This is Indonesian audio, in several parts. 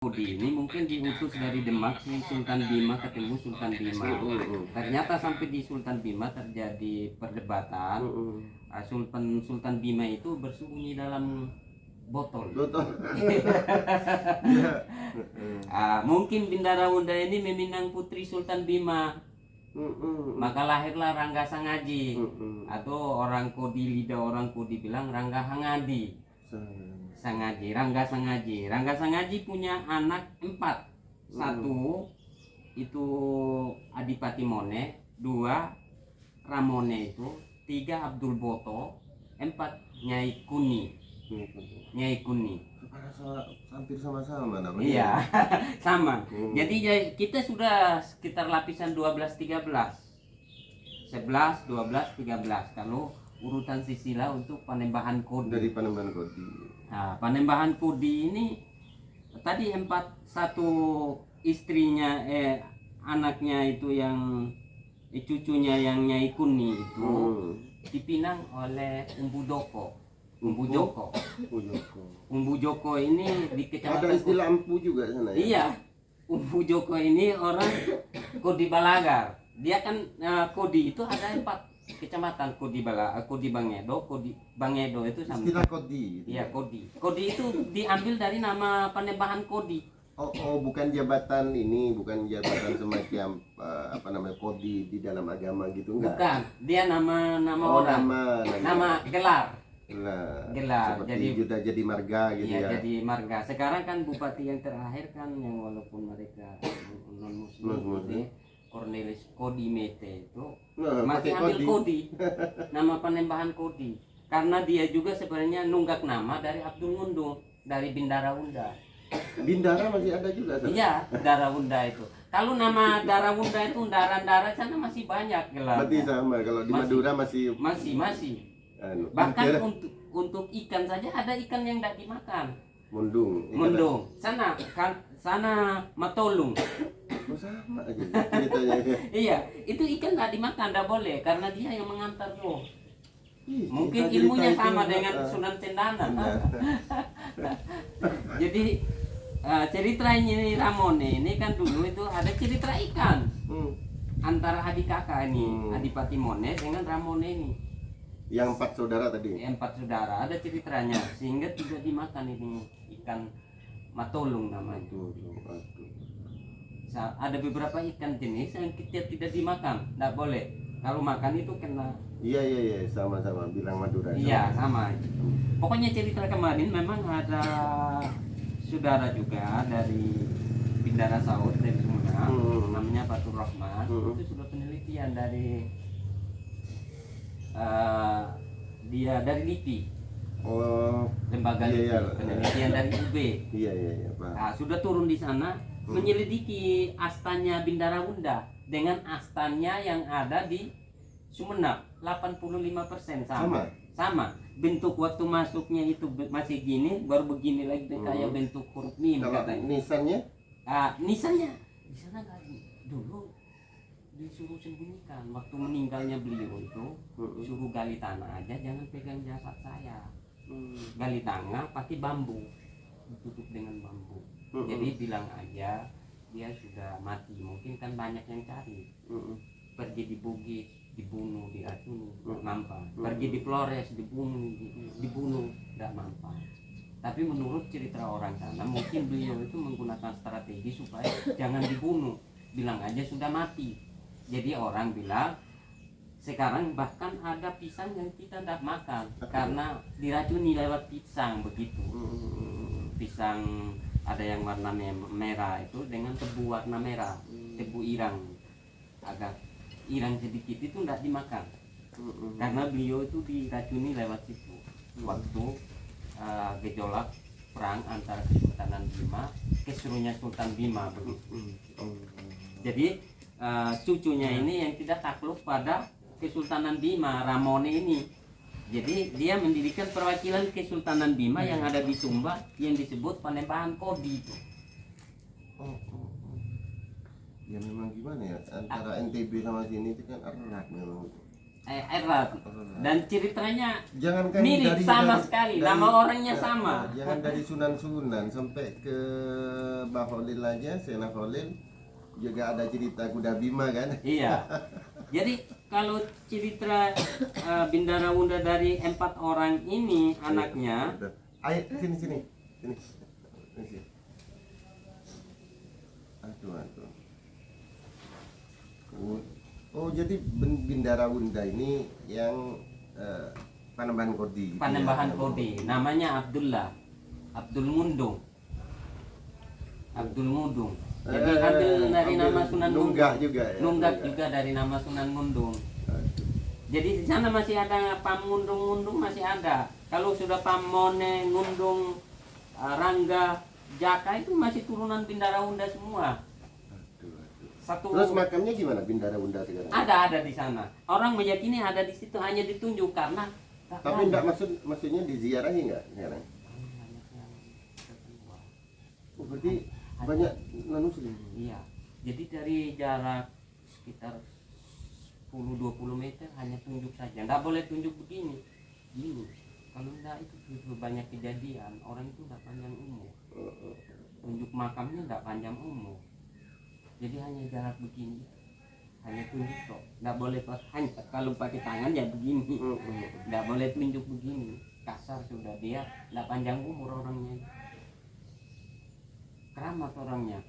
Kodi ini mungkin diutus dari Demak si Sultan Bima ketemu Sultan Bima. Ternyata sampai di Sultan Bima terjadi perdebatan. Sultan Bima itu bersembunyi dalam botol. Mungkin Bindarawuda ini meminang putri Sultan Bima. Maka lahirlah Rangga Sangaji. Atau orang Kodi, lidah orang Kodi bilang Rangga Hangadi. Rangga Sangaji punya anak 4. 1 itu Adipati Mone, 2 Ramone itu, 3 Abdul Boto, 4 Nyai Kuni. Hampir sama-sama namanya. Iya, sama. Jadi kita sudah sekitar lapisan 12-13. 11, 12, 13 kalau urutan silsilah untuk Panembahan Kodi. Dari Panembahan Kodi. Nah, Panembahan Kodi ini tadi 1 istrinya anaknya itu yang cucunya yang Nyai Kuni itu dipinang oleh Umbu Joko ini di kecamatan. Ada istilah empu juga sana ya? Iya. Umbu Joko ini orang Kodi Balagar. Dia kan Kodi itu ada 4 kecamatan, Kodi Bangedo, Kodi Bangedo itu sama. Istilah Kodi. Iya, Kodi. Kodi itu diambil dari nama Panembahan Kodi. Oh, bukan jabatan ini, bukan jabatan semacam apa namanya Kodi di dalam agama gitu enggak? Bukan, dia nama orang. Nama gelar. Seperti jadi marga gitu iya, ya. Jadi marga. Sekarang kan bupati yang terakhir kan yang walaupun mereka non muslim, Cornelis Kodi Mete itu masih ambil Kodi. Nama Panembahan Kodi. Karena dia juga sebenarnya nunggak nama dari Abdul Ngundung dari Bindarawuda. Bindara masih ada juga sana? Iya, Darawunda itu. Kalau nama Darawunda itu Dara sana masih banyak gelar. Berarti sama kalau di Madura masih. Bahkan untuk ikan saja ada ikan yang tidak dimakan. Mundung. Sana Matolung. Oh, sama aja ceritanya. Iya, itu ikan tidak dimakan, tidak boleh karena dia yang mengantar roh. Mungkin ilmunya sama dengan Sunan Cendana. Jadi cerita ini Ramone ini kan dulu itu ada cerita ikan antara adik kakak ini, Adipati Mone dengan Ramone ini. Yang 4 saudara tadi. 4 saudara ada ceritanya sehingga tidak dimakan ini ikan matolung namanya. Ada beberapa ikan jenis yang kita tidak dimakan, tidak boleh. Kalau makan itu kena. Iya, sama-sama bilang Madura. Iya, sama. Pokoknya cerita kemarin memang ada saudara juga dari Bindara Saud dari Sumeneb, namanya Fatur Rahman. Itu sudah penelitian dari dia dari LIPI. Lembaga LIPI, penelitian dari UB. Iya, Pak. Nah, sudah turun di sana menyelidiki astanya Bindarawuda dengan astanya yang ada di Sumeneb 85% sama. Bentuk waktu masuknya itu masih gini, baru begini lagi kayak bentuk huruf mim katanya. Nisannya? Nisannya di sana dulu disuruh sembunyikan waktu meninggalnya beliau itu, suruh gali tanah aja, jangan pegang jasad saya. Gali tanah pakai bambu, ditutup dengan bambu. Jadi bilang aja dia sudah mati, mungkin kan banyak yang cari. Pergi di Bugis, dibunuh, diracuni, tidak mampan. Pergi di Flores, dibunuh, tidak mampan. Tapi menurut cerita orang sana, mungkin beliau itu menggunakan strategi supaya jangan dibunuh, bilang aja sudah mati. Jadi orang bilang sekarang bahkan ada pisang yang kita tidak makan karena diracuni lewat pisang begitu. Pisang ada yang warna merah itu dengan tebu warna merah, tebu irang, agak irang sedikit itu tidak dimakan karena beliau itu diracuni lewat situ waktu gejolak perang antara Kesultanan Bima keserunya Sultan Bima begitu. Jadi cucunya ini yang tidak takluk pada Kesultanan Bima, Ramone ini. Jadi dia mendirikan perwakilan Kesultanan Bima yang ada di Sumba yang disebut Panembahan Kodi itu. Ya memang gimana ya, antara NTB sama sini itu kan erat memang. erat dan ceritanya Jangankan mirip sama sekali, nama orangnya ya, sama. jangan dari Sunan sampai ke Mbah Khalil aja, Sena Khalil juga ada cerita kuda Bima kan. Iya. Jadi kalau cerita Bindara Wunda dari 4 orang ini anaknya, Ayo sini sini. Sini. Sini. Aduh. Oh, jadi Bindara Wunda ini yang Panembahan Kodi. Gitu Panembahan ya? Kodi, namanya Abdul Mundung. Jadi ambil dari nama Sunan Nunggah Mundung. juga ya. Nunggak juga dari nama Sunan Mundung. Jadi di sana masih ada Pam Mundung masih ada. Kalau sudah Pamone, Ngundung, Rangga, Jaka itu masih turunan Bindara Wunda semua. Satu. Terus makamnya gimana Bindara Wunda sekarang? Ada di sana. Orang meyakini ada di situ, hanya ditunjuk karena. Tapi enggak maksudnya diziarahi enggak sekarang? Oh, berarti banyak non-muslim. Iya. Jadi dari jarak sekitar 10-20 meter hanya tunjuk saja. Enggak boleh tunjuk begini. Gini. Kalau enggak itu justru banyak kejadian, orang itu enggak panjang umur. Tunjuk makamnya enggak panjang umur. Jadi hanya jarak begini, hanya tunjuk kok. Nggak boleh hanya kalau pakai tangan ya begini, nggak boleh tunjuk begini. Kasar sudah dia, nggak panjang umur orangnya. Keramat orangnya.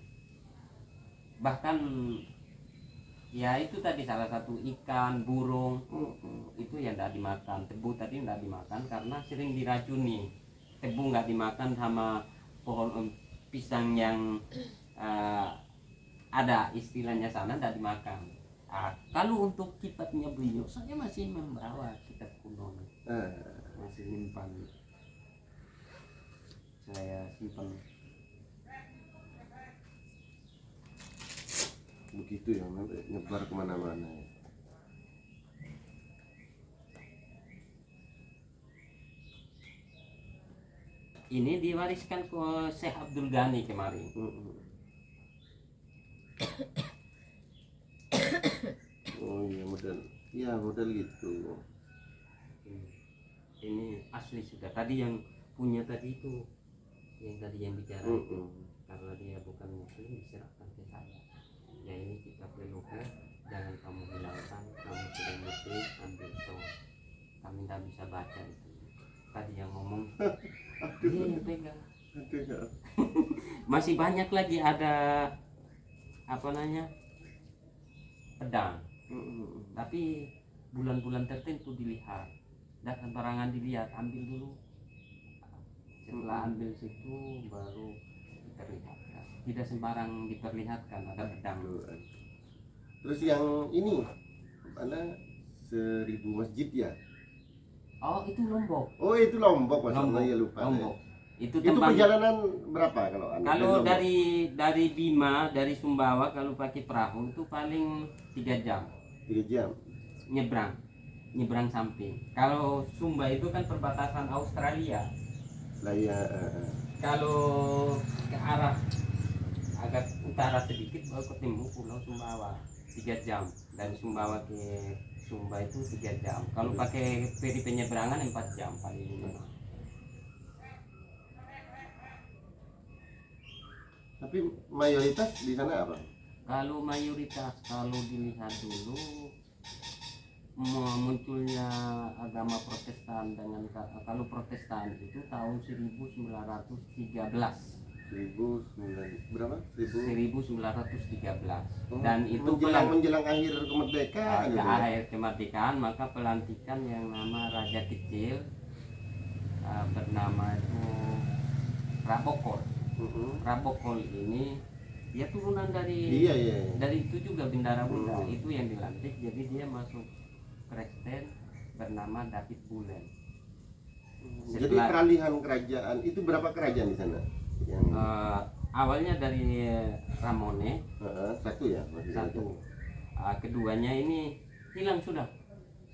Bahkan ya itu tadi salah satu ikan, burung itu yang nggak dimakan. Tebu tadi nggak dimakan karena sering diracuni. Tebu nggak dimakan sama pohon pisang yang ada istilahnya sana tidak dimakan. Kalau untuk kitabnya beliau, saya masih membawa kitab kuno, masih simpan. Saya simpan. Begitu ya, nyebar kemana-mana. Ini diwariskan ke Syekh Abdul Ghani kemarin. Oh iya model gitu. Ini asli sudah. Tadi yang punya tadi itu, yang bicara itu, karena dia bukan muslim diserahkan ke saya. Ya ini kita leluhur, jangan kamu hilangkan. Kamu sudah muslim, ambil toh. Kami tidak bisa baca itu. Tadi yang ngomong, dia yang pegang. Masih banyak lagi ada pedang, tapi bulan-bulan tertentu dilihat, dan sembarangan dilihat, ambil dulu. Setelah ambil situ baru diperlihatkan, tidak sembarang diperlihatkan ada pedang. Terus yang ini mana 1000 masjid ya? Oh itu Lombok. Oh itu Lombok, maksudnya ya lupa. Lombok. Itu perjalanan berapa kalau dari Bima, dari Sumbawa kalau pakai perahu itu paling 3 jam. 3 jam. Nyebrang samping. Kalau Sumba itu kan perbatasan Australia. Lah ya. Kalau ke arah agak utara sedikit baru ketemu Pulau Sumbawa. 3 jam dari Sumbawa ke Sumba itu 3 jam. Kalau pakai feri penyeberangan 4 jam paling lama. Tapi mayoritas di sana apa? Kalau mayoritas, kalau dilihat dulu munculnya agama Protestan dengan kalau Protestan itu tahun 1913. 1913. Dan itu menjelang akhir kemerdekaan. Akhir kemerdekaan, maka pelantikan yang nama Raja Kecil bernama itu Rabokol. Rabokol ini dia turunan dari dari itu juga Bindara Wunda. Itu yang dilantik, jadi dia masuk Kristen bernama David Bulen. Jadi peralihan kerajaan itu berapa kerajaan di sana? Yang awalnya dari Ramone, satu. Keduanya ini hilang sudah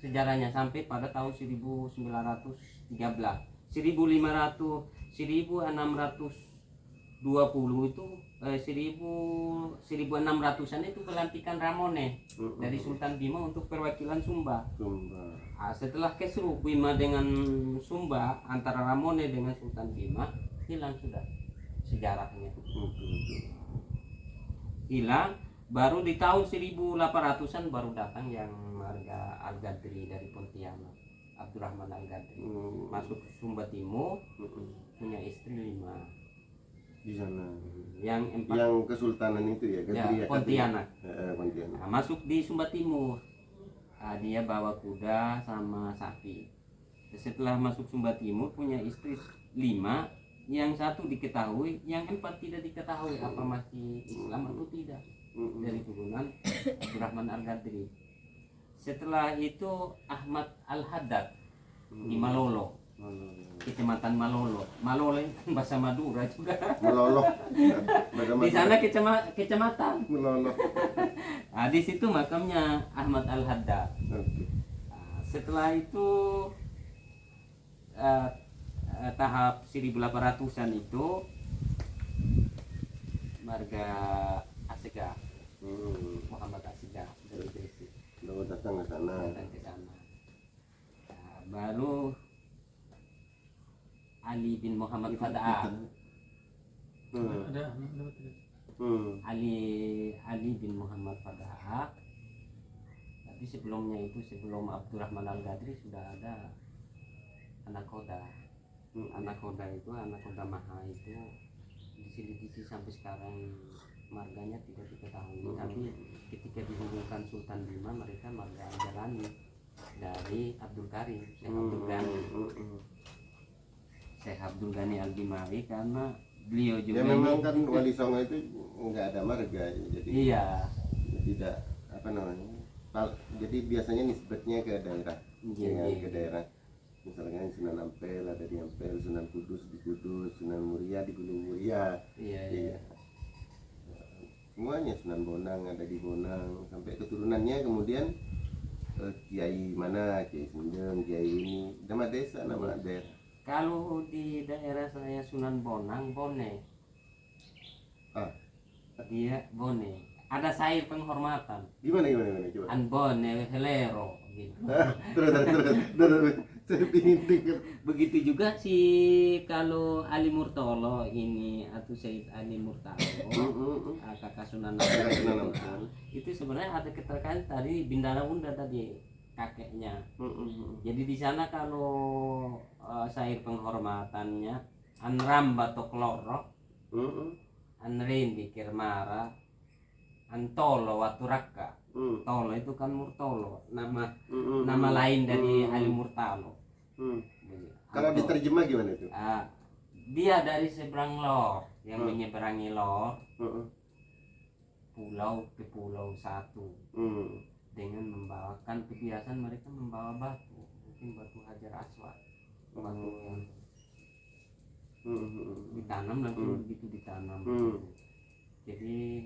sejarahnya sampai pada tahun 1913. 1620 itu 1600-an itu pelantikan Ramone dari Sultan Bima untuk perwakilan Sumba. Setelah kesruh Bima dengan Sumba, antara Ramone dengan Sultan Bima, hilang sudah sejarahnya. Hilang. Baru di tahun 1800-an baru datang yang marga Al-Gadri dari Pontianak, Abdurrahman Al-Gadri. Masuk Sumba Timur, punya istri 5 di sana. Yang Kesultanan itu ya, Gadri, Pontianak. Pontianak. Nah, masuk di Sumba Timur. Dia bawa kuda sama sapi. Setelah masuk Sumba Timur punya istri 5, yang 1 diketahui, yang 4 tidak diketahui apa masih Islam atau tidak, dari turunan Abdurrahman Al-Gadri. Setelah itu Ahmad Al-Haddad di Malolo, Kecamatan Malolo. Malolo itu kan bahasa Madura juga. Meloloh. Di sana kecamatan. Meloloh. Nah, di situ makamnya Ahmad Al-Haddad. Setelah itu tahap 1800-an itu marga Asega, Muhammad Asega dari Gresik. Lalu datang ke sana. Nah, baru Ali bin Muhammad Fada'a. Ali bin Muhammad Fada'a. Tapi sebelumnya itu, sebelum Abdurrahman Al-Gadri sudah ada anak Khoda. Anak Khoda itu, anak Khoda Maha itu diselidiki sampai sekarang marganya tidak diketahui. Tapi ketika dihubungkan Sultan Bima, mereka marga Jalani dari Abdul Karim, Syekh Abdul Ghani. Syekh Abdul Ghani Al-Bimari, karena beliau juga ya memang kan Wali Songo itu nggak ada marga, jadi iya, tidak apa namanya, jadi biasanya nisbatnya ke daerah, ke daerah. Misalnya Sunan Ampel ada di Ampel, Sunan Kudus di Kudus, Sunan Muria di Gunung Muria. Iya. Semuanya, Sunan Bonang ada di Bonang, sampai keturunannya kemudian kiai mana, kiai Sindeng, kiai ini, nama desa, nama daerah. Kalau di daerah saya Sunan Bonang, Bone. Dia Bone. Ada sair penghormatan. Gimana coba? An Bone Helero gitu. Terus. Saya pingin dengar. Begitu juga si kalau Ali Murtolo ini, atau Said Ali Murtolo, kakak Sunan Ampel, itu sebenarnya ada keterkaitan tadi Bindara Unda tadi kakeknya. Jadi di sana kalau sair penghormatannya Anram Batok Loro, Anrindi Kirmara, Antolo Waturaka. Tolo itu kan Murtolo, nama lain dari Ali Murtalo. Kalau diterjemah gimana itu? Dia dari seberang lor, yang menyeberangi lor, pulau ke pulau satu, dengan membawakan, kebiasaan mereka membawa batu, mungkin batu Hajar Aswad, batu yang ditanam langsung begitu ditanam. Jadi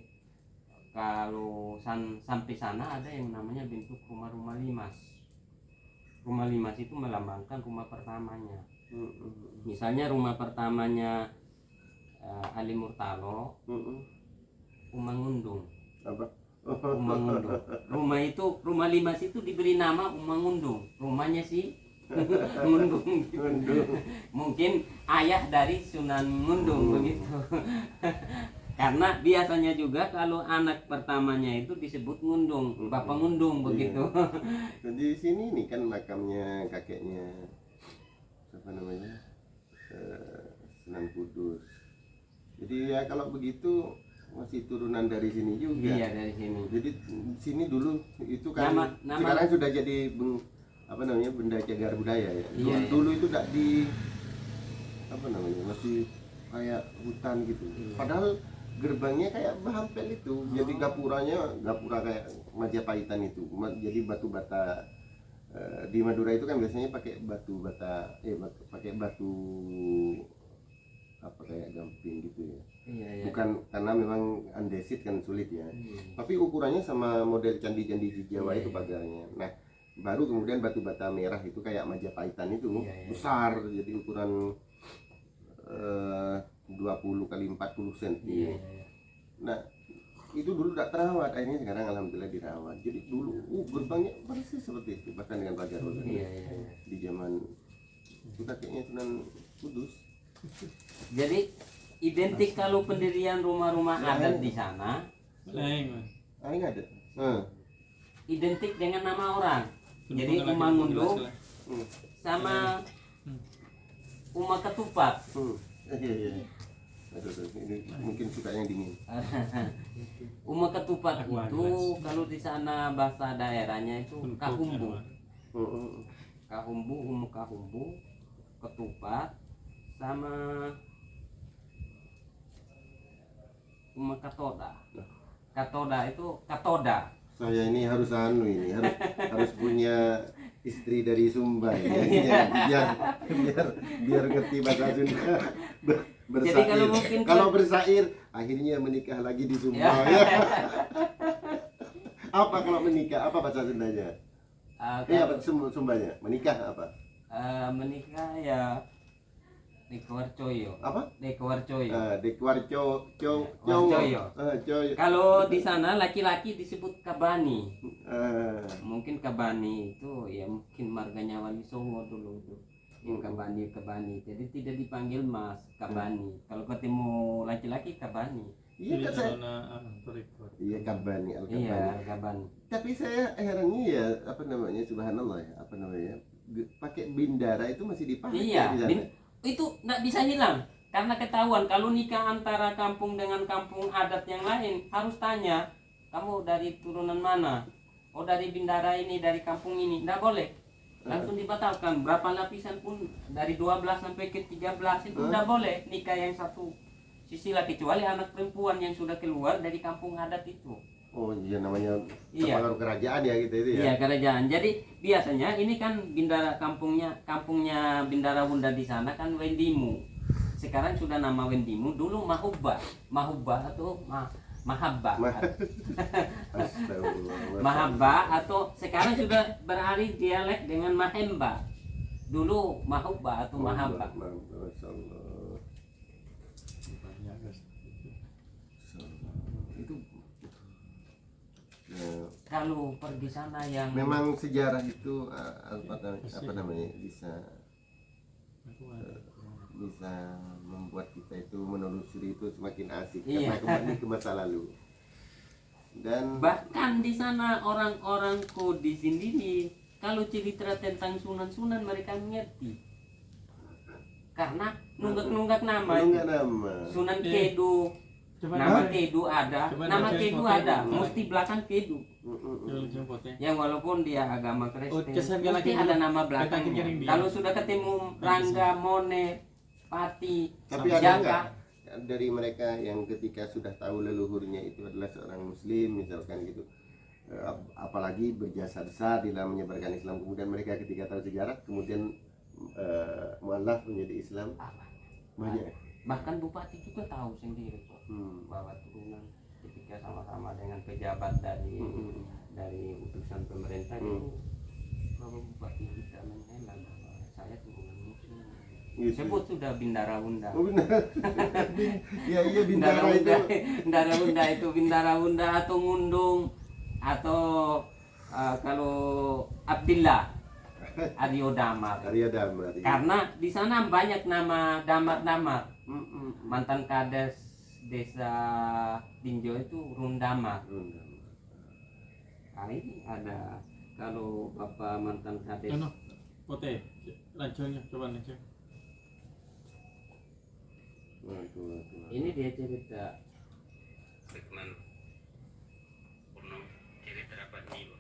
kalau sampai sana ada yang namanya bentuk rumah-rumah limas. Rumah limas itu melambangkan rumah pertamanya. Misalnya rumah pertamanya Ali Murtalo, Umangundung. Apa? Umangundung. Rumah limas itu diberi nama Umangundung. Rumahnya si Ngundung. Mungkin ayah dari Sunan Ngundung begitu. Karena biasanya juga kalau anak pertamanya itu disebut Ngundung, Bapak Ngundung begitu. Dan di sini nih kan makamnya kakeknya, apa namanya, Sunan Kudus. Jadi ya kalau begitu masih turunan dari sini juga. Iya, dari sini. Jadi sini dulu itu kan sekarang sudah jadi apa namanya, benda cagar budaya ya. Dulu itu tidak di apa namanya, masih kayak hutan gitu. Padahal gerbangnya kayak Bahampel itu. Jadi gapura kayak Majapahitan itu. Jadi batu bata di Madura itu kan biasanya pakai batu bata, pakai batu apa kayak gamping gitu ya. Bukan karena memang andesit kan sulit ya. Tapi ukurannya sama model candi-candi di Jawa itu pagarnya. Nah, baru kemudian batu bata merah itu kayak Majapahitan itu besar, jadi ukuran 20 kali 40 cm. dulu tidak terawat, akhirnya sekarang alhamdulillah dirawat. Jadi dulu gerbangnya persis seperti itu, bahkan dengan pagar Iya. di zaman itu kakeknya Sunan Kudus. Jadi identik kalau pendirian rumah-rumah adat di sana Aing ada. identik dengan nama orang. Jadi Uma Ngundung sama Uma Ketupat. Iya. Aduh, ini mungkin suka yang dingin. Uma Ketupat itu kalau di sana bahasa daerahnya itu kahumbu. Kahumbu, Uma Kahumbu, Ketupat sama Uma Katoda. Katoda itu katoda. Saya ini harus harus punya istri dari Sumba ya. biar ngerti bahasa Sunda. Bersair. Jadi kalau mungkin kalau bersair akhirnya menikah lagi di Sumba ya. Apa kalau menikah? Apa bahasa Sundanya? Apa Sumbanya? Menikah apa? Menikah ya Dekuarcoyo. Apa? Dekuarcoyo. Dekuarcoyo. Kalau di sana laki-laki disebut Kabani. Mungkin Kabani itu ya mungkin marganya Wali Songo dulu itu. Yang Kabani. Jadi tidak dipanggil Mas Kabani. Kalau ketemu laki-laki Kabani. Iya kan saya. Iya Kabani, Iya Kabani. Tapi saya herannya ya apa namanya subhanallah ya apa namanya pakai bindara itu masih dipakai. Iya. Itu nggak bisa hilang karena ketahuan kalau nikah antara kampung dengan kampung adat yang lain harus tanya kamu dari turunan mana, oh dari bindara ini, dari kampung ini, nggak boleh langsung dibatalkan. Berapa lapisan pun dari 12 sampai ke 13 itu nggak boleh nikah yang satu sisi lah kecuali anak perempuan yang sudah keluar dari kampung adat itu. Oh iya namanya Iya. pengaruh kerajaan ya gitu itu ya. Iya kerajaan. Jadi biasanya ini kan bindara kampungnya Bindara Bunda di sana kan Wendimu. Sekarang sudah nama Wendimu. Dulu Mahubba atau Mahabba. Astagfirullah. Mahabba atau sekarang sudah beralih dialek dengan Mahemba. Dulu Mahubba atau Mahabba. Masyaallah. Itu Kalau pergi sana yang memang sejarah itu apa namanya bisa membuat kita itu menelusuri itu semakin asik Iya. karena kembali ke masa lalu. Dan bahkan di sana orang-orang di sini kalau cerita tentang sunan-sunan mereka mengerti karena nunggak nama enggak nama. Sunan Kedu. Nama Kedu ada, mesti belakang Kedu. Yang walaupun dia agama Kristen, mesti ada nama belakangnya. Kalau sudah ketemu Rangga, Mone, Pati, Tapi ada Jaka, enggak dari mereka yang ketika sudah tahu leluhurnya itu adalah seorang muslim misalkan gitu, apalagi berjasa besar di dalam menyebarkan Islam, kemudian mereka ketika tahu sejarah kemudian mualaf menjadi Islam banyak. bahkan Bupati juga tahu sendiri kok bahwa turunan ketika sama-sama dengan pejabat dari utusan pemerintah itu bahwa Bupati tidak menghela bahwa saya turunan muslim. Sebut sudah Bindara Bunda. Oh, benar. Iya Bindara itu. Bindara Bunda atau Ngundung atau kalau Abdillah Aryo Damar. Karena di sana banyak nama damar-damar. Mantan kades desa Tinjo itu Rundamar. Nah, ini ada kalau bapak mantan kades. Pote, lanjutnya coba lanjut. Ini dia cerita Rekman Purno cerita rapat jiwa.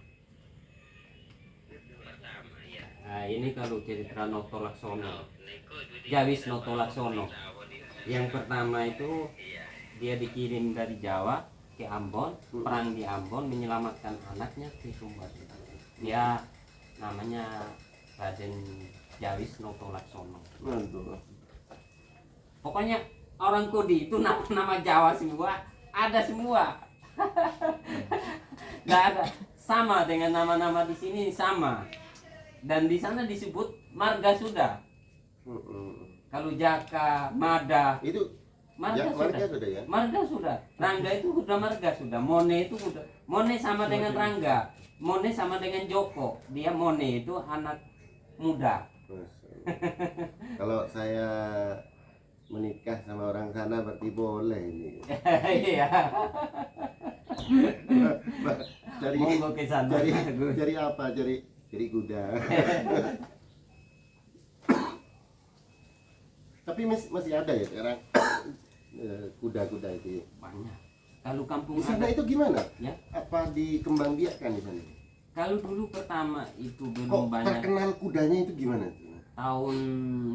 Pertama ya. Nah ini kalau cerita Noto Laksono, Jawis Noto Laksono. Yang pertama itu dia dikirim dari Jawa ke Ambon, perang di Ambon menyelamatkan anaknya ke Sumbar. Dia namanya Raden Jawis Noto Laksono. Pokoknya orang Kodi itu nama Jawa semua, ada semua. Nggak ada sama dengan nama-nama di sini sama. Dan di sana disebut marga sudah. Kalau Jaka, Mada, itu Marga marga sudah. sudah ya. Marga sudah. Rangga itu udah marga sudah. Mone itu udah. Mone sama dengan Rangga. Mone sama dengan Joko. Dia Mone itu anak muda. Kalau saya menikah sama orang sana berarti boleh ini. Iya. Cari Monggo ke sana. cari apa? Cari kuda. Tapi masih ada ya sekarang kuda-kuda itu. Banyak. Kalau kampung Di sana ada, itu gimana? ya. Apa dikembangbiakkan di sana? Kalau dulu pertama itu Kok belum banyak. terkenal kudanya itu gimana? Tahun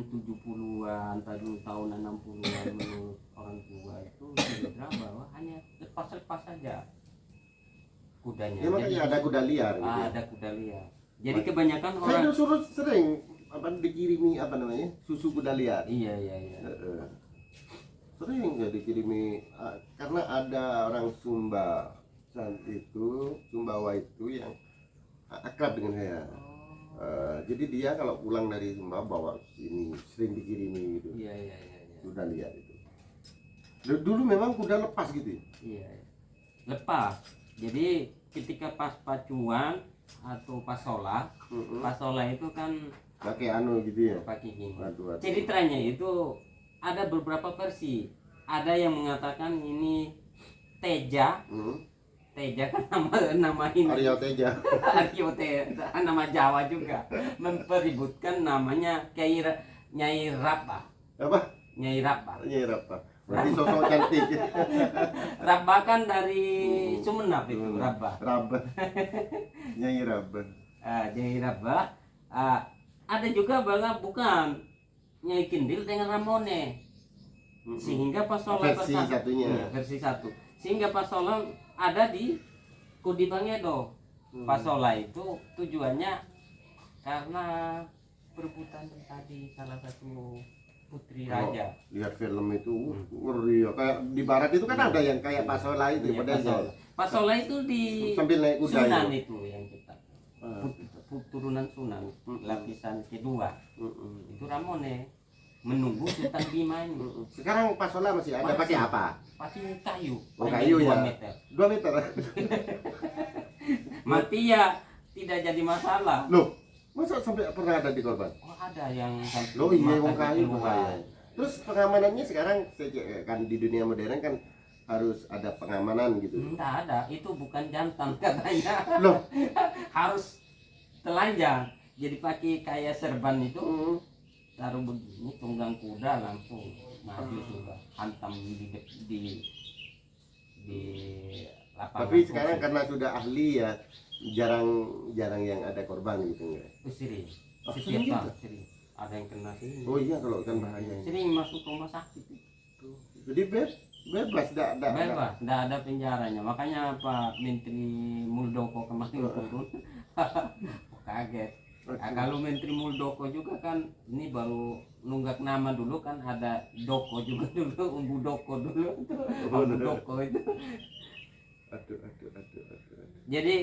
70-an, tahun 60-an menurut orang tua itu kira bahwa hanya lepas-lepas saja kudanya. Ya makanya ada kuda liar gitu. Ada kuda liar. Jadi kebanyakan Saya orang dulu sering apa dikirimi apa namanya susu kuda liar. iya. Sering ya dikirimi karena ada orang Sumba Sumbawa itu yang akrab dengan saya. Jadi dia kalau pulang dari Sumba bawa sini sering dikirimi gitu. Iya. Kuda liar itu. Dulu memang kuda lepas gitu. Iya. Lepas. Jadi ketika pas pacuan atau pasola, pasola itu kan Pakai anu gitu ya. pakai gini. Waduh. Ceritanya itu ada beberapa versi. Ada yang mengatakan ini Teja. Teja kan nama ini. Aryo Teja. Aryo Teja, nama Jawa juga. Mempeributkan namanya Nyai Rapa. Apa? Nyai Rapa. Nyai Rapa. Berarti sosok cantik. Rapa kan dari Sumenap itu, Rapa. Raba. Nyai Raba. Nyai Rapa. Ada juga bahwa bukan Nyai Kindil dengan Ramone. Sehingga Pasola Versi satunya. versi satu. Sehingga Pasola ada di Kudi Bangedo. Pasola itu tujuannya karena perebutan tadi salah satu putri raja. Lihat film itu ngeri ya. Kayak di barat itu kan ada yang kayak Pasola itu Iya, padahal Pasola. Pasola itu di sambil naik kuda Sunan itu. itu yang kita turunan Sunan lapisan kedua itu Ramone menunggu Sultan Bima ini Sekarang Pasola masih ada Masih. pakai apa? pakai kayu Oh, panjang kayu 2 ya. meter 2 meter. mati ya tidak jadi masalah. Loh, masa sampai pernah ada di korban? Ada yang sampai Loh iya mata wong kayu keluar. bahaya. Terus pengamanannya sekarang kan di dunia modern kan harus ada pengamanan gitu. Enggak ada, itu bukan jantan katanya. Loh, Harus telanjang. Jadi pakai kayak serban itu taruh begini tunggang kuda langsung maju sudah hantam di lapangan. tapi sekarang karena sudah ahli ya jarang yang ada korban gitu enggak? sering Oh, setiap sering tahun gitu? sering ada yang kena sini. Oh iya kalau kan bahaya. Sering masuk rumah sakit itu. Jadi bebas Bebas, tidak ada penjaranya. Makanya Pak Menteri Muldoko kemarin turun. Kaget. Nah, kalau Menteri Muldoko juga kan ini baru nunggak nama dulu kan ada Doko juga dulu, Umbu Doko dulu. Umbu Doko itu. Aduh. Jadi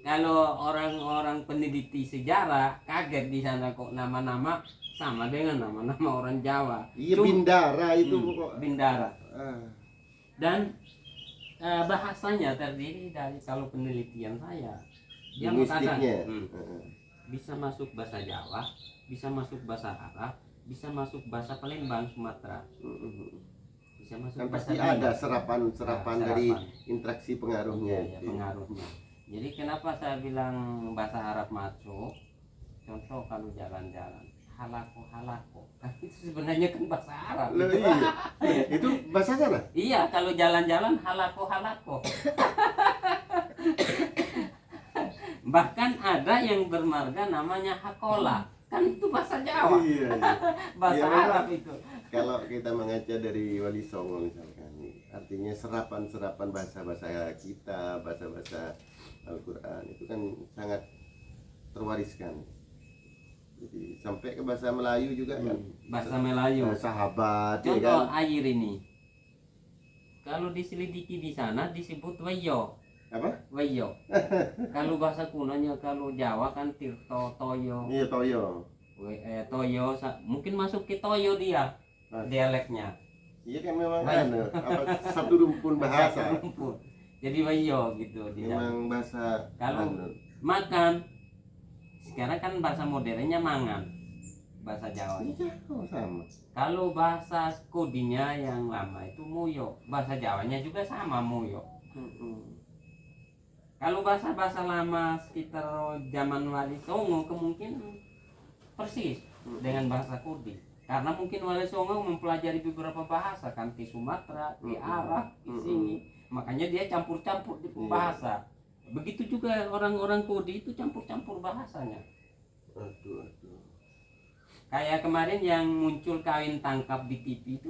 kalau orang-orang peneliti sejarah kaget di sana kok nama-nama sama dengan nama-nama orang Jawa. Iya Cuma- Bindara itu kok. Bindara. Ah. Dan bahasanya terdiri dari kalau penelitian saya dia Linguistiknya. mengatakan bisa masuk bahasa Jawa, bisa masuk bahasa Arab, bisa masuk bahasa Palembang Sumatera, bisa masuk Kan bahasa pasti Minang. ada serapan Nah, dari serapan. interaksi pengaruhnya. Iya, pengaruhnya. Jadi kenapa saya bilang bahasa Arab masuk? Contoh kalau jalan-jalan halako kan itu sebenarnya kan bahasa Arab. Loh, iya. Itu bahasa sana? Iya, kalau jalan-jalan halako. Bahkan ada yang bermarga namanya hakola. Kan itu bahasa Jawa. Iya. Bahasa Iya, memang. Arab itu. Kalau kita mengaca dari Wali Songo misalkan, artinya serapan bahasa-bahasa kita, bahasa-bahasa Al-Quran itu kan sangat terwariskan. Jadi sampai ke bahasa Melayu juga kan. Bahasa Melayu. Sahabat ya Contoh kan. air ini. Kalau diselidiki di sana disebut wayo. Apa? Wayo. Kalau bahasa kunonya kalau Jawa kan Tirto, Toyo. Iya Toyo. Toyo mungkin masuk ke Toyo dia Ah. dialeknya. Iya kan memang Baik. satu rumpun bahasa. Satu rumpun. Jadi wayo gitu di dalam. Memang bahasa Kalau makan sekarang kan bahasa modernnya mangan, bahasa Jawa. iya sama. Kalau bahasa kodinya yang lama itu muyo, bahasa Jawanya juga sama muyo. Kalau bahasa-bahasa lama sekitar zaman Wali Songo kemungkinan persis dengan bahasa kodi. Karena mungkin Wali Songo mempelajari beberapa bahasa kan, di Sumatera, di Arab, di sini. Makanya dia campur-campur di bahasa. Begitu juga orang-orang kodi itu campur-campur bahasanya. Aduh. Kayak kemarin yang muncul kawin tangkap di TV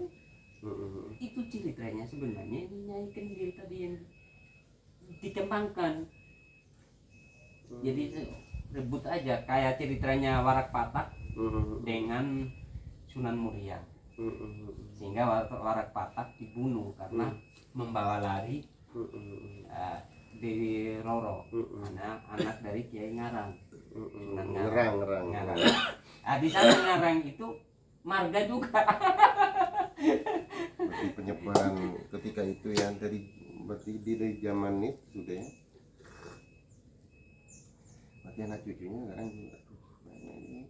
itu ceritanya sebenarnya ini Nyai Kendil tadi yang dikembangkan. Jadi rebut aja kayak ceritanya Warak Patak dengan Sunan Muria. Sehingga Warak Patak dibunuh karena membawa lari Dewi Roro, anak dari Kiai Ngarang. Sunan Ngerang. Di sana Ngarang itu marga juga. Berarti penyebaran ketika itu yang berarti dari zaman itu sudah ya. Berarti anak cucunya sekarang juga banyak ini.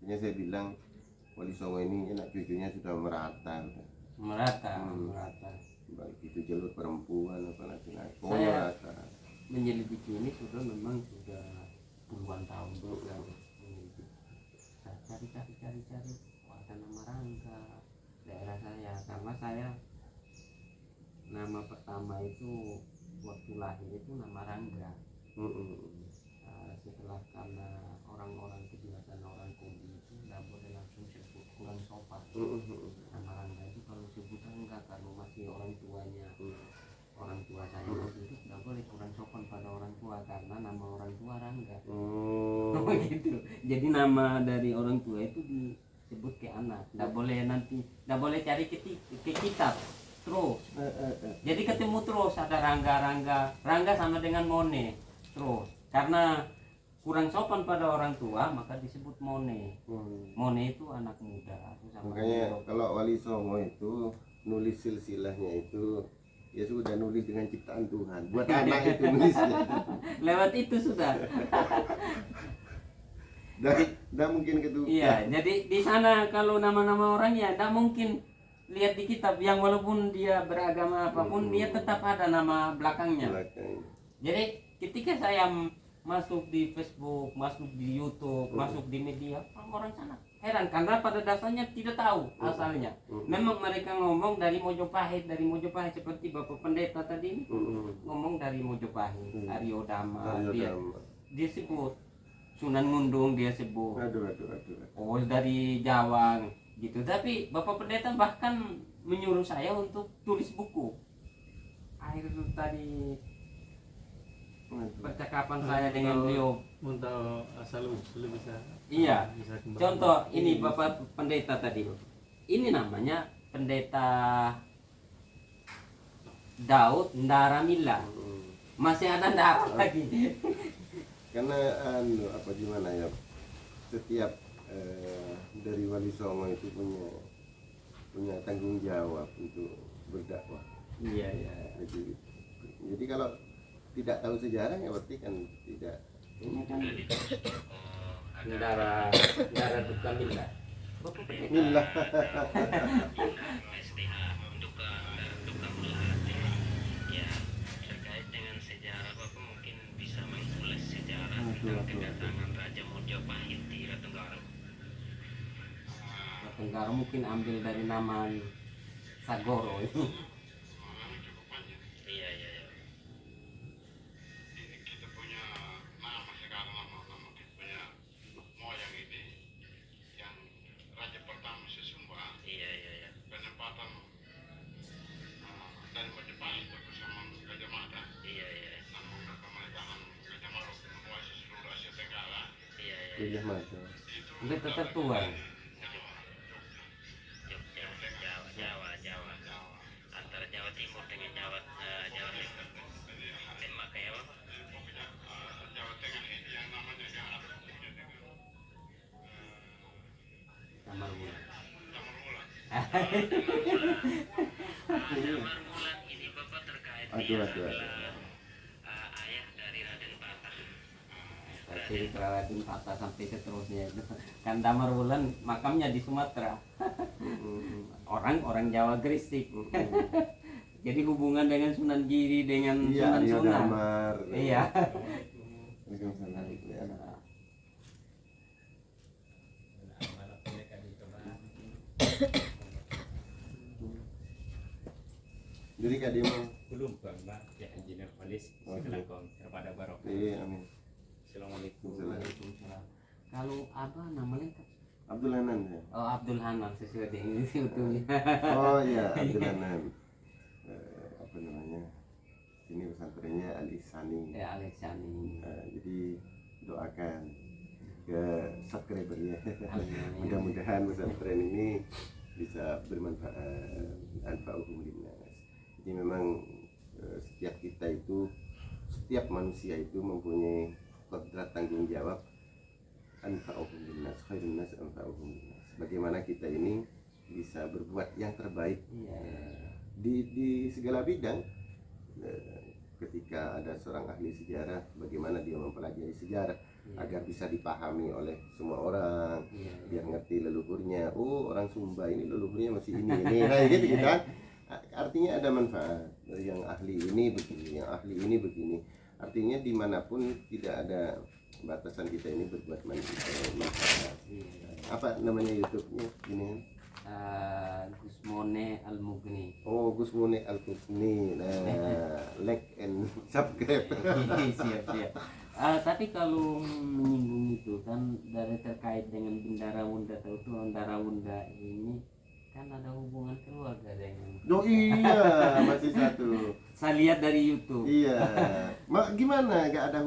Makanya saya bilang Wali Songo ini anak cucunya sudah merata. Merata. Baik itu jalur perempuan apa laki-laki. Saya Merata. menyelidiki ini memang sudah puluhan tahun juga menyelidiki. Saya cari warga nama Rangga daerah saya, karena saya nama pertama itu waktu lahir itu nama Rangga. Setelah karena orang-orang kebiasaan orang Kogi itu nggak boleh langsung sebut, kurang sopan. Nama Rangga itu kalau sebut Rangga, kalau masih orang tuanya, orang tua saya masih hidup, nggak boleh kurang sopan pada orang tua karena nama orang tua Rangga. Gitu. Jadi nama dari orang tua itu disebut ke anak, nggak boleh nanti, nggak boleh cari ke kitab terus. Jadi ketemu terus ada Rangga sama dengan Mone terus, karena kurang sopan pada orang tua maka disebut Mone. Mone itu anak muda. Makanya kalau Wali Songo itu nulis silsilahnya itu ya sudah nulis dengan ciptaan Tuhan buat anak itu nulisnya. Lewat itu sudah. Dah mungkin gitu. Iya, jadi di sana kalau nama-nama orang ya tidak mungkin lihat di kitab, yang walaupun dia beragama apapun dia tetap ada nama belakangnya. Jadi ketika saya masuk di Facebook, masuk di YouTube, masuk di media, orang-orang sana heran karena pada dasarnya tidak tahu asalnya. Memang mereka ngomong dari Mojopahit seperti Bapak Pendeta tadi ngomong dari Mojopahit, Aryo Dama, dia sebut Sunan Ngundung, dia sebut. Oh, dari Jawa gitu. Tapi Bapak Pendeta bahkan menyuruh saya untuk tulis buku. Akhir tadi percakapan saya dengan beliau untuk asal usul bisa. Iya. Bisa Contoh ini Bapak Pendeta tadi. Ini namanya Pendeta Daud Ndaramila. Masih ada Ndara lagi. Karena apa gimana ya, setiap dari Wali Songo itu punya tanggung jawab untuk berdakwah. Iya. Jadi kalau tidak tahu sejarah ya berarti kan tidak. Ini kan Ndara Duka Mila. Milah. STH untuk Duka Mila. Ya, terkait dengan sejarah Bapak mungkin bisa mengulas sejarah tentang kedatangan Raja Mojopahit di Tenggara. Tenggara mungkin ambil dari nama Sagoro ini. Iya. Kita punya nama sekarang, nama kita punya moyang ini yang raja pertama sesungguhnya. Iya. Penempatan dari Majapahit bersama Gajah Mada. Iya. Namun pemerintahan Gajah Mada menguasai seluruh Asia Tenggara. Iya. Gajah Mada. Udah tertua. Jawa. Antara Jawa Timur dengan Jawa Tengah. Tembak kayak apa? Pokoknya Jawa Tengah ini yang namanya yang ada hubungannya dengan Sama Wulan. Jamar Wulan. Marmulan ini Bapak terkait Aduh, dia aduh, aduh. adalah ayah dari Raden Patah. Jadi Raden Patah sampai seterusnya itu. Kan Damar Wulan makamnya di Sumatera. Orang Jawa Gresik. Jadi hubungan dengan Sunan Giri dengan Iya, Sunan Aryo Sunan. Damar. Iya. Waalaikumsalam. Jadi Kak Dimo. Belum Bang, Mbak. Ya, Engineer Polis. Assalamualaikum kepada Barokah. Iya, amin. Assalamualaikum. Waalaikumsalam. Kalau apa nama lengkap? Abdul Hanan ya. Oh, Abdul Hanan sesuai dengan ini sebetulnya. Oh iya, Abdul Hanan. Apa namanya? Ini pesantrennya Al Ihsani. Ya, Alexani. Jadi doakan ke subscribernya. Amin. Mudah-mudahan pesantren ini bisa bermanfaat, anfa'uhum linnas. Jadi memang setiap kita itu, setiap manusia itu mempunyai kodrat tanggung jawab anfa'uhum linnas, khairun nas anfa'uhum linnas. Bagaimana kita ini bisa berbuat yang terbaik Iya. di segala bidang. Ketika ada seorang ahli sejarah, bagaimana dia mempelajari sejarah agar bisa dipahami oleh semua orang, Iya. biar ngerti leluhurnya. Oh, orang Sumba ini leluhurnya masih ini nah gitu kan. Artinya ada manfaat. Yang ahli ini begini, yang ahli ini begini. Artinya dimanapun tidak ada batasan kita ini berbuat manfaat. Apa namanya YouTube-nya ini? Gusmone Al-Mughni. Oh, Gusmune Al-Husni. Nah, like and subscribe. Siap. Tapi kalau menyinggung itu kan dari terkait dengan Bendara Wunda, tahu tuh Bendara Wunda ini kan ada hubungan keluarga dengan. Oh iya, masih satu. Saya lihat dari YouTube. Iya. Gimana? Gak ada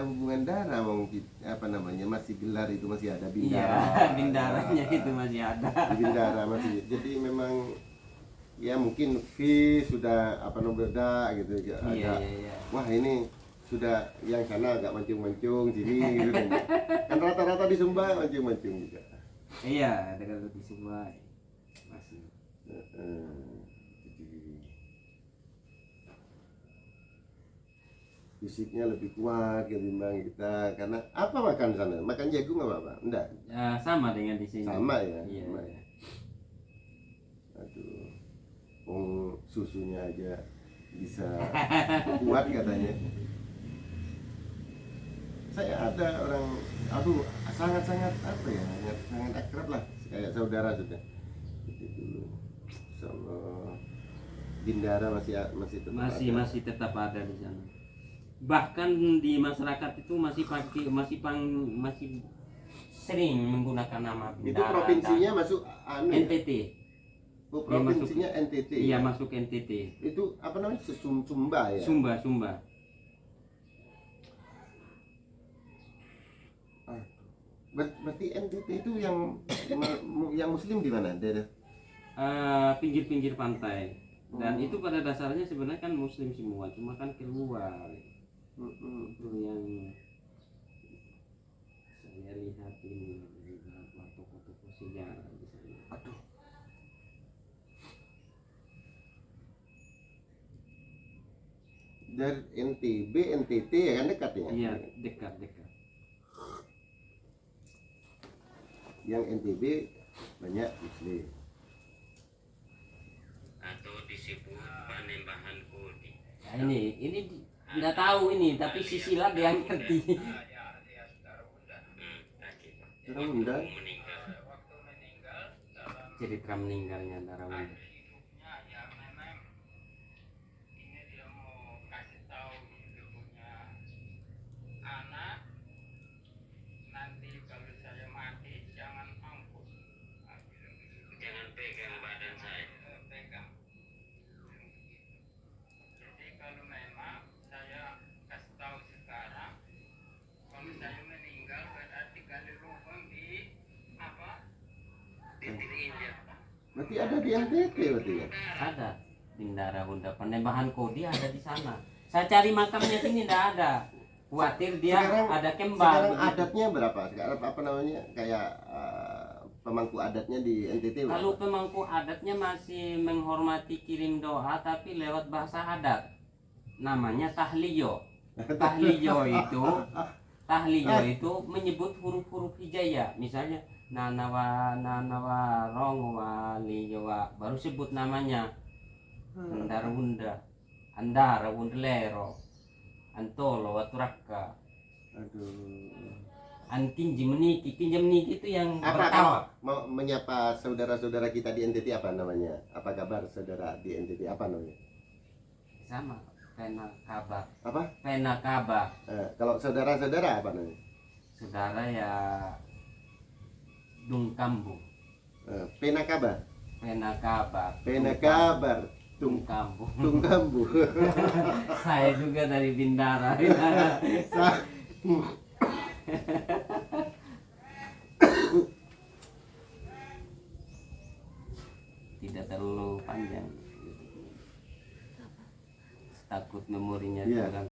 hubungan darah, wong apa namanya, masih gelar itu masih ada bindara. Iya, bindaranya itu masih ada. Bindara masih. Jadi memang ya mungkin V sudah apa namanya beda gitu ya. Iya. Wah ini sudah yang sana agak mancung-mancung sini gitu kan. Kan rata-rata di Sumba mancung-mancung juga. Iya, dekat di semua masih. Jadi fisiknya lebih kuat ketimbang kita. Karena apa makan sana? Makan jagung apa? Enggak. Sama dengan di sini. Sama ya. Iya. Sama ya. Aduh. Susunya aja bisa kuat katanya. Saya ada orang, sangat-sangat apa ya, sangat akrab lah, kayak saudara sudah. Itu dulu. Sama Bindara masih tetap Masih tetap ada di sana. Bahkan di masyarakat itu masih sering menggunakan nama Itu Bendara. provinsinya masuk NTT. Oh, provinsinya NTT. Iya, ya? masuk NTT. Itu apa namanya? Sumba ya. Sumba. Berarti NTT itu yang muslim di mana? Daerah Pinggir-pinggir pantai. Dan itu pada dasarnya sebenarnya kan muslim semua, cuma kan keluar. Itu yang saya lihat ini di beberapa toko-toko sejarah di sana. Aduh. Dari NTB, NTT ya kan dekat ya? Iya, dekat. Yang NTB banyak muslim. Atau disebut Panembahan Kodi. Nah, ini nggak tahu ini, tapi sisilah dia ngerti. Orang Bunda. Meninggal. Cerita meninggalnya Darawunda. Jangan pegang badan saya. Berarti ada di NTT berarti ya? Ada Bindara Wunda, Panembahan Kodi ada di sana. Saya cari makamnya sini tidak ada. Khawatir dia ada kembang. Sekarang begitu. adatnya berapa? Sekarang apa namanya? Kayak pemangku adatnya di NTT? Kalau pemangku adatnya masih menghormati kirim doa tapi lewat bahasa adat. Namanya tahliyo. Tahliyo itu menyebut huruf-huruf hijaiyah. Misalnya nanawa rongwa liyowa, baru sebut namanya. Andara wunda lero, antolo waturaka. Aduh. Antinji meniki itu yang Apa bertawa. mau menyapa saudara-saudara kita di NTT apa namanya? Apa kabar saudara di NTT apa namanya? Sama, pena kabar. Apa? Pena kabar. Kalau saudara-saudara apa namanya? Saudara ya Dungkambu. Pena kabar. Pena kabar. Pena kabar. Dungkambu. Tungkambu. Saya juga dari Bindara.